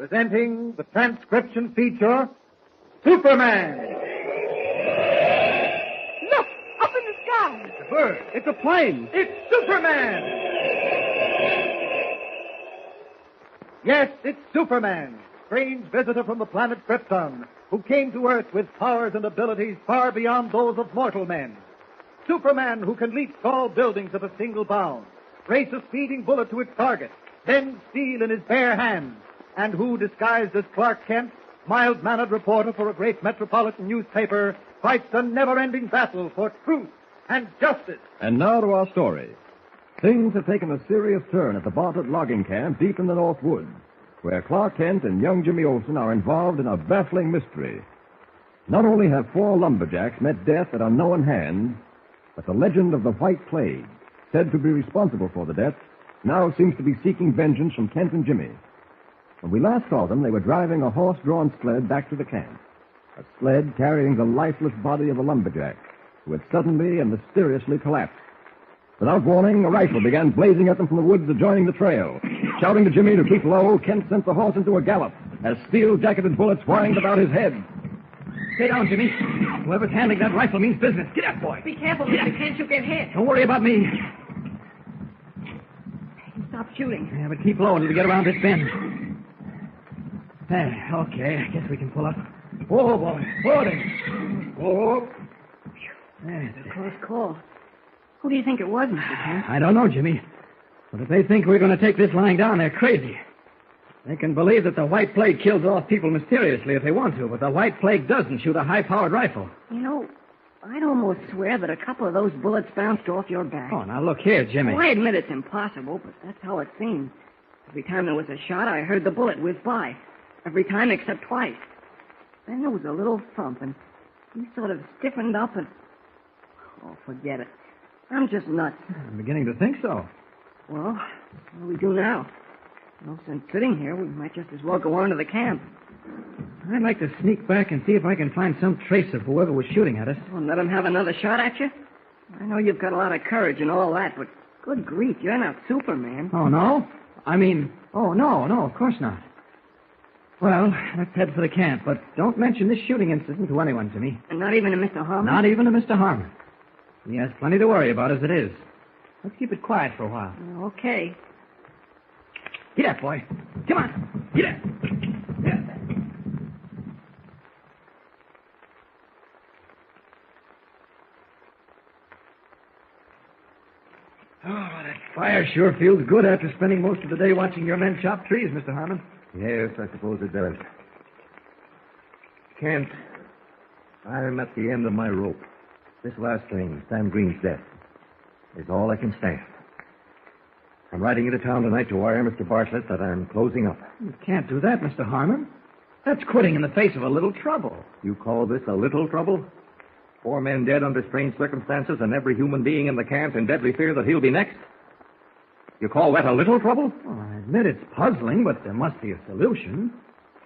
presenting the transcription feature, Superman. Look, up in the sky. It's a bird. It's a plane. It's Superman. Yes, it's Superman, strange visitor from the planet Krypton, who came to Earth with powers and abilities far beyond those of mortal men. Superman who can leap tall buildings at a single bound, race a speeding bullet to its target, bend steel in his bare hands, and who, disguised as Clark Kent, mild-mannered reporter for a great metropolitan newspaper, fights a never-ending battle for truth and justice. And now to our story. Things have taken a serious turn at the Bartlett logging camp deep in the North Woods, where Clark Kent and young Jimmy Olsen are involved in a baffling mystery. Not only have 4 lumberjacks met death at unknown hands, but the legend of the White Plague, said to be responsible for the deaths, now seems to be seeking vengeance from Kent and Jimmy. When we last saw them, they were driving a horse-drawn sled back to the camp. A sled carrying the lifeless body of a lumberjack who had suddenly and mysteriously collapsed. Without warning, a rifle began blazing at them from the woods adjoining the trail. Shouting to Jimmy to keep low, Kent sent the horse into a gallop as steel-jacketed bullets whined about his head. Stay down, Jimmy. Whoever's handling that rifle means business. Get up, boy. Be careful, Mr. Kent. You get hit. Don't worry about me. Stop shooting. Yeah, but keep low until we get around this bend. Hey, okay. I guess we can pull up. Whoa, boy. Whoa there. Whoa. There, it's a close call. Who do you think it was, Mr. Kent? I don't know, Jimmy. But if they think we're going to take this lying down, they're crazy. They can believe that the White Plague kills off people mysteriously if they want to, but the White Plague doesn't shoot a high-powered rifle. You know, I'd almost swear that a couple of those bullets bounced off your back. Oh, now look here, Jimmy. Oh, I admit it's impossible, but that's how it seemed. Every time there was a shot, I heard the bullet whiz by. Every time except twice. Then there was a little thump, and he sort of stiffened up and... Oh, forget it. I'm just nuts. I'm beginning to think so. Well, what do we do now? No sense sitting here. We might just as well go on to the camp. I'd like to sneak back and see if I can find some trace of whoever was shooting at us. Well, let him have another shot at you? I know you've got a lot of courage and all that, but good grief, you're not Superman. Oh, no? No, of course not. Well, let's head for the camp, but don't mention this shooting incident to anyone, Jimmy. And not even to Mr. Harmon? Not even to Mr. Harmon. He has plenty to worry about as it is. Let's keep it quiet for a while. Okay. Get up, boy. Come on. Get up. Get up. Oh, that fire sure feels good after spending most of the day watching your men chop trees, Mr. Harmon. Yes, I suppose it does. Kent, I'm at the end of my rope. This last thing, Sam Green's death, is all I can stand. I'm riding into town tonight to wire Mr. Bartlett that I'm closing up. You can't do that, Mr. Harmon. That's quitting in the face of a little trouble. You call this a little trouble? 4 men dead under strange circumstances and every human being in the camp in deadly fear that he'll be next? You call that a little trouble? Well, I admit it's puzzling, but there must be a solution.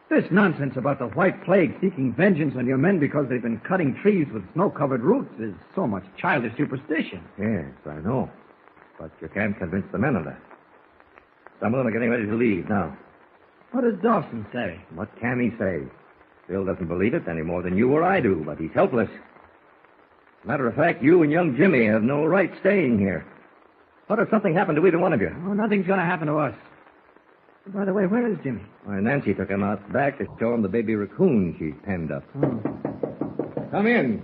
This nonsense about the White Plague seeking vengeance on your men because they've been cutting trees with snow-covered roots is so much childish superstition. Yes, I know. But you can't convince the men of that. Some of them are getting ready to leave now. What does Dawson say? What can he say? Bill doesn't believe it any more than you or I do, but he's helpless. Matter of fact, you and young Jimmy have no right staying here. What if something happened to either one of you? Oh, nothing's going to happen to us. By the way, where is Jimmy? Why, Nancy took him out back to show him the baby raccoon she's penned up. Oh. Come in.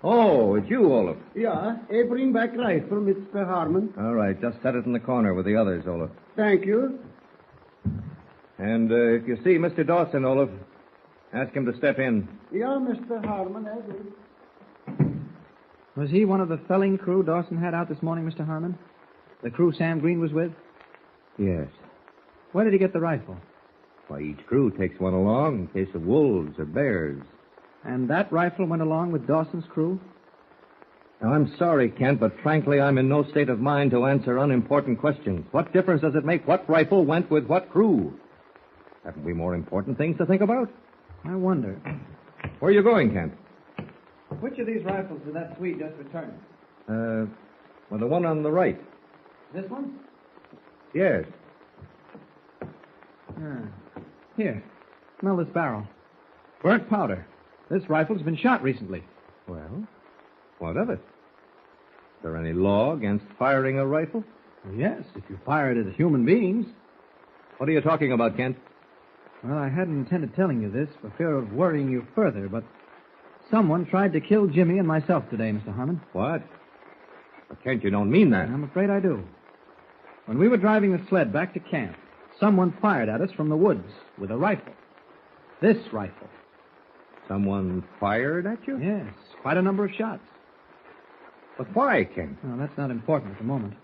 Oh, it's you, Olaf. Yeah, I bring back rifle, Mr. Harmon. All right, just set it in the corner with the others, Olaf. Thank you. And if you see Mr. Dawson, Olaf, ask him to step in. Yeah, Mr. Harmon, I will. Was he one of the felling crew Dawson had out this morning, Mr. Harmon? The crew Sam Green was with? Yes. Where did he get the rifle? Why, each crew takes one along in case of wolves or bears. And that rifle went along with Dawson's crew? Now, I'm sorry, Kent, but frankly, I'm in no state of mind to answer unimportant questions. What difference does it make what rifle went with what crew? Haven't we more important things to think about? I wonder. Where are you going, Kent? Which of these rifles did that Swede just return? Well, the one on the right. This one? Yes. Here, smell this barrel. Burnt powder. This rifle's been shot recently. Well, what of it? Is there any law against firing a rifle? Well, yes, if you fire it at human beings. What are you talking about, Kent? Well, I hadn't intended telling you this for fear of worrying you further, but someone tried to kill Jimmy and myself today, Mr. Harmon. What? Well, Kent, you don't mean that. I'm afraid I do. When we were driving the sled back to camp, someone fired at us from the woods with a rifle. This rifle. Someone fired at you? Yes, quite a number of shots. But why, Kent? Well, that's not important at the moment.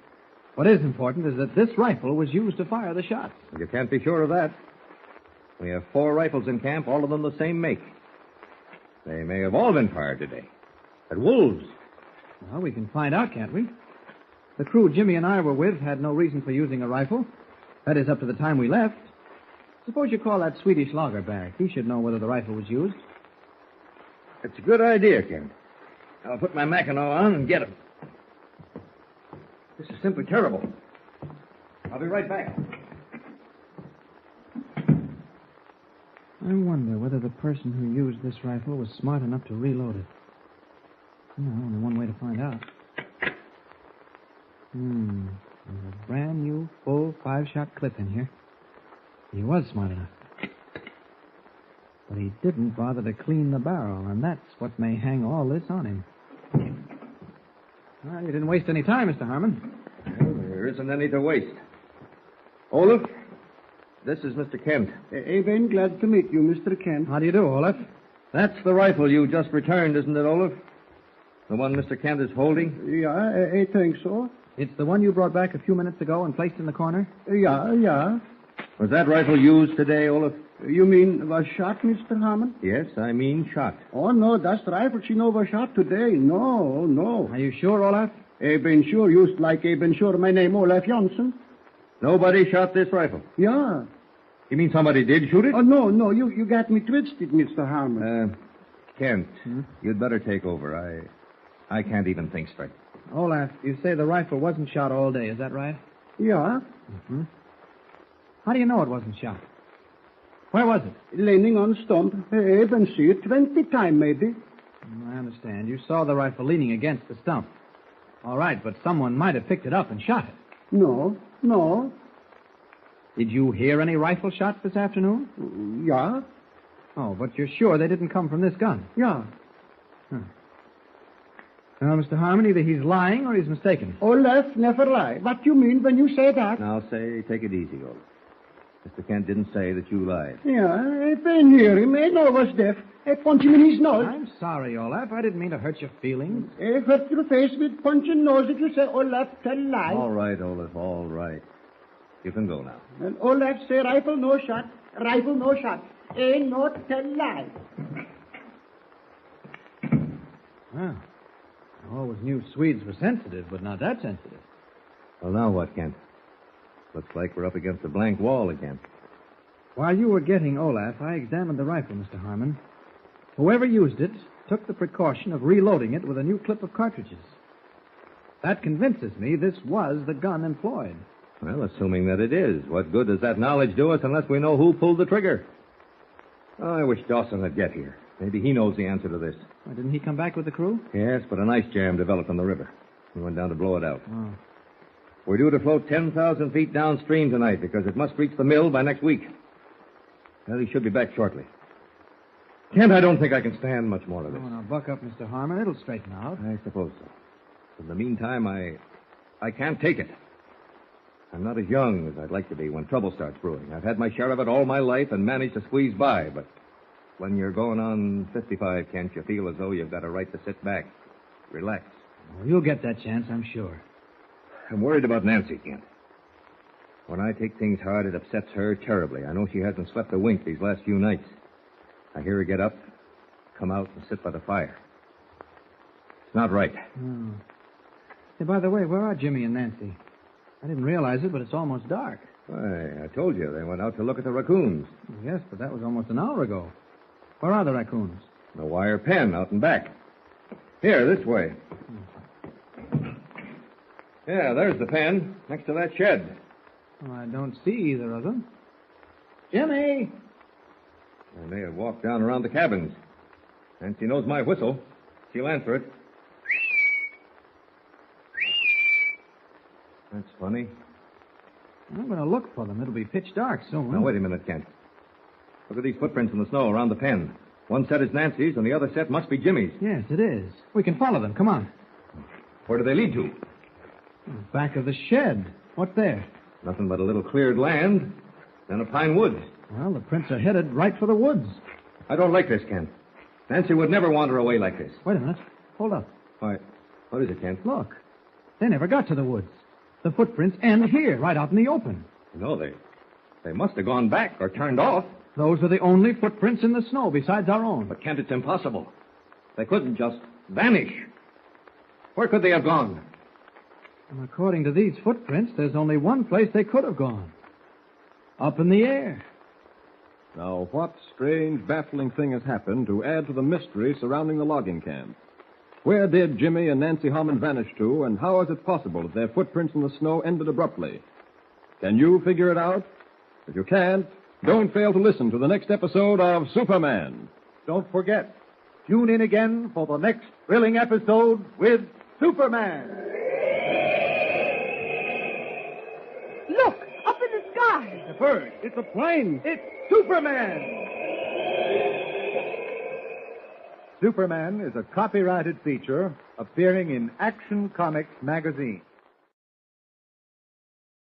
What is important is that this rifle was used to fire the shots. You can't be sure of that. We have 4 rifles in camp, all of them the same make. They may have all been fired today. At wolves. Well, we can find out, can't we? The crew Jimmy and I were with had no reason for using a rifle. That is, up to the time we left. Suppose you call that Swedish logger back. He should know whether the rifle was used. It's a good idea, Kent. I'll put my Mackinaw on and get him. This is simply terrible. I'll be right back. I wonder whether the person who used this rifle was smart enough to reload it. Only one way to find out. There's a brand new, full 5-shot clip in here. He was smart enough. But he didn't bother to clean the barrel, and that's what may hang all this on him. Well, you didn't waste any time, Mr. Harmon. Well, there isn't any to waste. Olaf, this is Mr. Kent. I've glad to meet you, Mr. Kent. How do you do, Olaf? That's the rifle you just returned, isn't it, Olaf? The one Mr. Kent is holding? Yeah, I think so. It's the one you brought back a few minutes ago and placed in the corner? Yeah. Was that rifle used today, Olaf? You mean was shot, Mr. Harmon? Yes, I mean shot. Oh, no, that's rifle she no was shot today. No. Are you sure, Olaf? I've been sure, just like I've been sure my name Olaf Johnson. Nobody shot this rifle? Yeah. You mean somebody did shoot it? Oh, no, you got me twisted, Mr. Harmon. Kent, you'd better take over. I can't even think straight. Olaf, you say the rifle wasn't shot all day, is that right? Yeah. Mm-hmm. How do you know it wasn't shot? Where was it? Leaning on stump. I've been see it 20 times, maybe. I understand. You saw the rifle leaning against the stump. All right, but someone might have picked it up and shot it. No. Did you hear any rifle shots this afternoon? Yeah. Oh, but you're sure they didn't come from this gun? Yeah. Well, Mr. Harmon, either he's lying or he's mistaken. Olaf never lie. What you mean when you say that? Now, take it easy, Olaf. Mr. Kent didn't say that you lied. Yeah, I've been hear him. I know was deaf. I punch him in his nose. I'm sorry, Olaf. I didn't mean to hurt your feelings. I hurt your face with punching nose if you say Olaf tell lie. All right, Olaf, all right. You can go now. And Olaf say rifle no shot. Rifle no shot. Ain't no tell lie. Well, I always knew Swedes were sensitive, but not that sensitive. Well, now what, Kent? Looks like we're up against a blank wall again. While you were getting Olaf, I examined the rifle, Mr. Harmon. Whoever used it took the precaution of reloading it with a new clip of cartridges. That convinces me this was the gun employed. Well, assuming that it is, what good does that knowledge do us unless we know who pulled the trigger? Oh, I wish Dawson would get here. Maybe he knows the answer to this. Why, didn't he come back with the crew? Yes, but an ice jam developed on the river. We went down to blow it out. Oh. We're due to float 10,000 feet downstream tonight because it must reach the mill by next week. Well, he should be back shortly. Kent, I don't think I can stand much more of this. Oh, now, buck up, Mr. Harmon. It'll straighten out. I suppose so. In the meantime, I can't take it. I'm not as young as I'd like to be when trouble starts brewing. I've had my share of it all my life and managed to squeeze by, but when you're going on 55, Kent, you feel as though you've got a right to sit back, relax. Well, you'll get that chance, I'm sure. I'm worried about Nancy, Kent. When I take things hard, it upsets her terribly. I know she hasn't slept a wink these last few nights. I hear her get up, come out, and sit by the fire. It's not right. Oh. Hey, by the way, where are Jimmy and Nancy? I didn't realize it, but it's almost dark. Why, I told you, they went out to look at the raccoons. Yes, but that was almost an hour ago. Where are the raccoons? The wire pen out and back. Here, this way. Yeah, there's the pen, next to that shed. Well, I don't see either of them. Jimmy! I may have walked down around the cabins. Nancy knows my whistle. She'll answer it. That's funny. I'm going to look for them. It'll be pitch dark soon. Now, wait a minute, Kent. Look at these footprints in the snow around the pen. One set is Nancy's, and the other set must be Jimmy's. Yes, it is. We can follow them. Come on. Where do they lead to? Back of the shed. What's there? Nothing but a little cleared land, then a pine woods. Well, the prints are headed right for the woods. I don't like this, Kent. Nancy would never wander away like this. Wait a minute. Hold up. Why, what is it, Kent? Look. They never got to the woods. The footprints end here, right out in the open. No, they must have gone back or turned off. Those are the only footprints in the snow besides our own. But, Kent, it's impossible. They couldn't just vanish. Where could they have gone? And according to these footprints, there's only one place they could have gone. Up in the air. Now, what strange, baffling thing has happened to add to the mystery surrounding the logging camp? Where did Jimmy and Nancy Harmon vanish to, and how is it possible that their footprints in the snow ended abruptly? Can you figure it out? If you can't, don't fail to listen to the next episode of Superman. Don't forget, tune in again for the next thrilling episode with Superman. Look, up in the sky. It's a bird. It's a plane. It's Superman. Superman is a copyrighted feature appearing in Action Comics magazine.